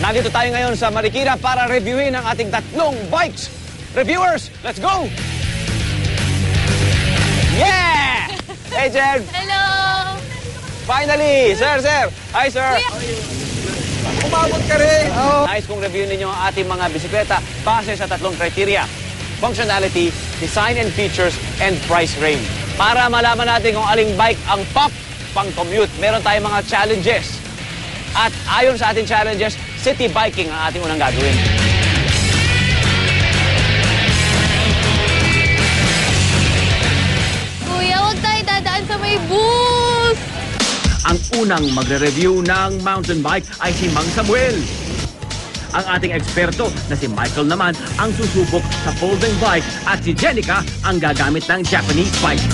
Nandito tayo ngayon sa Marikina para reviewin ang ating tatlong bikes. Reviewers, let's go! Yeah! Hey, Jen! Hello! Finally! Sir! Hi, sir! Umabot ka rin! Oh. Nice kung review ninyo ang ating mga bisikleta base sa tatlong criteria: functionality, design and features, and price range. Para malaman natin kung aling bike ang pop pang-commute, meron tayong mga challenges. At ayon sa ating challenges, city biking ang ating unang gagawin. Kuya, huwag tayo dadaan sa may bus! Ang unang magre-review ng mountain bike ay si Mang Samuel. Ang ating eksperto na si Michael naman ang susubok sa folding bike at si Jenica ang gagamit ng Japanese bike.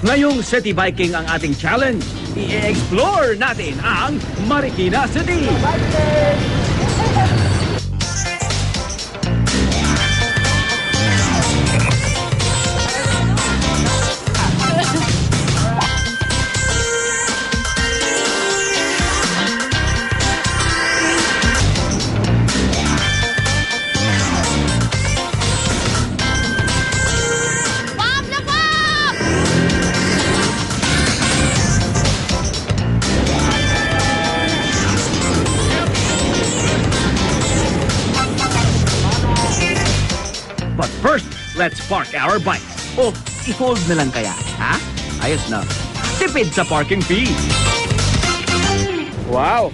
Ngayong city biking ang ating challenge. I-explore natin ang Marikina City. But first, let's park our bikes. O, i-fold na lang kaya, ha? Ayos na. Tipid sa parking fee. Wow!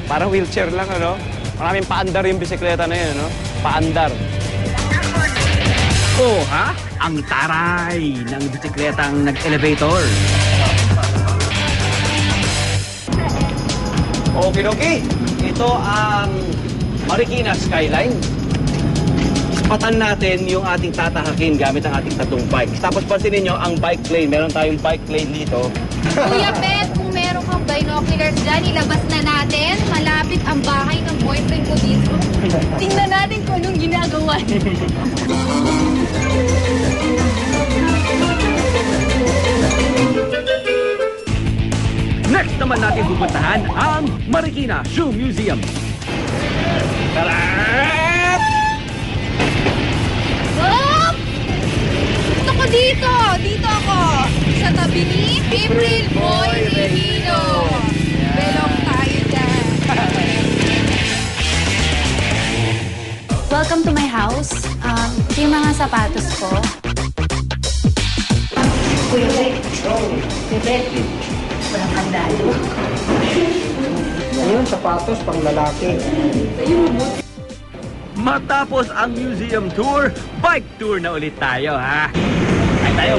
Parang wheelchair lang, ano? Maraming paandar yung bisikleta na yun, ano? Paandar. O, ha? Ang taray ng bisikletang nag-elevator. Okay. Ito ang Marikina Skyline. Patan natin yung ating tatahakin gamit ang ating tatlong bike. Tapos pansinin nyo, ang bike lane. Meron tayong bike lane dito. Kuya Bet, kung meron kang binoculars dyan, ilabas na natin. Malapit ang bahay ng boyfriend ko dito. Tingnan natin kung anong ginagawa niya. Next naman natin pupuntahan ang Marikina Shoe Museum. Stop! Gusto ko dito! Dito ako! Sa tabi ni April Boy Revino. Belong tayo dyan. Welcome to my house. Ito yung mga sapatos ko. Kuya Bet, walang kandado. Ayun, sapatos pang lalaki. Matapos ang museum tour, bike tour na ulit tayo, ha? Ay tayo!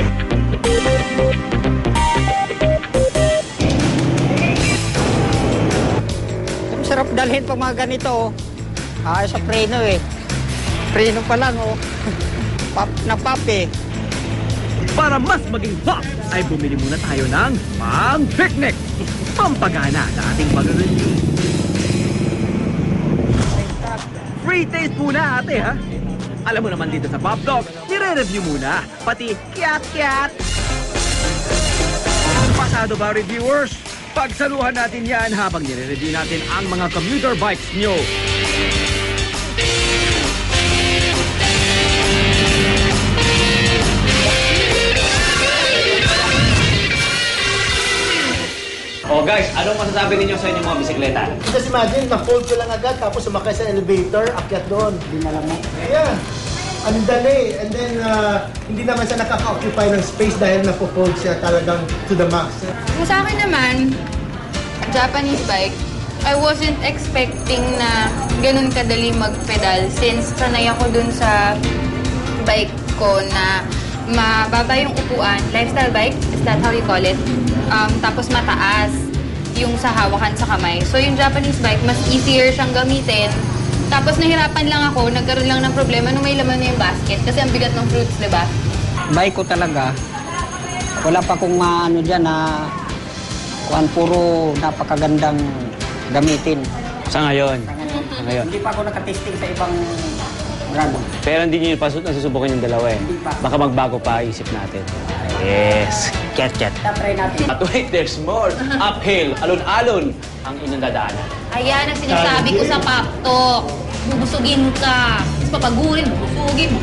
Ang sarap dalhin pag mga ganito. Sa preno eh. Preno pa lang oh. Pop na pop eh. Para mas maging pop, ay bumili muna tayo ng pang-picnic. Pampagana sa ating pag-review. Free taste muna, ate, ha? Alam mo naman dito sa Pop Dog, nire-review muna, pati kiat-kiat. Pasado ba, reviewers? Pagsaluhan natin yan habang nire-review natin ang mga commuter bikes nyo. Oh guys, anong masasabi ninyo sa inyong mga bisikleta? Just imagine, na-fold ko lang agad, tapos sumakay sa elevator, akyat doon. Dinala mo. Yeah. Ang dali. And then, hindi naman siya nakaka-occupy ng space dahil na-fold siya talagang to the max. Kung sa akin naman, Japanese bike, I wasn't expecting na ganun kadali mag-pedal since sanay ako dun sa bike ko na mababa yung upuan. Lifestyle bike, is that how you call it? Tapos mataas yung sa hawakan sa kamay. So yung Japanese bike, mas easier siyang gamitin. Tapos nahirapan lang ako, nagkaroon lang ng problema nung may laman na yung basket kasi ang bigat ng fruits, di ba? Bike ko talaga. Wala pa kung ano dyan na puro napakagandang gamitin. Sa ngayon. Hindi pa ako nakatesting sa ibang brand. Pero hindi nyo nasusubukan yung dalawa eh. Hindi pa. Baka magbago pa isip natin. Yes, ket-ket. Try natin. At wait, there's more. Uphill, alon-alon ang inyong dadaanan. Ayan ang sinasabi ko sa Pop Talk. Bubusugin ka. Tapos papagurin, bubusugin,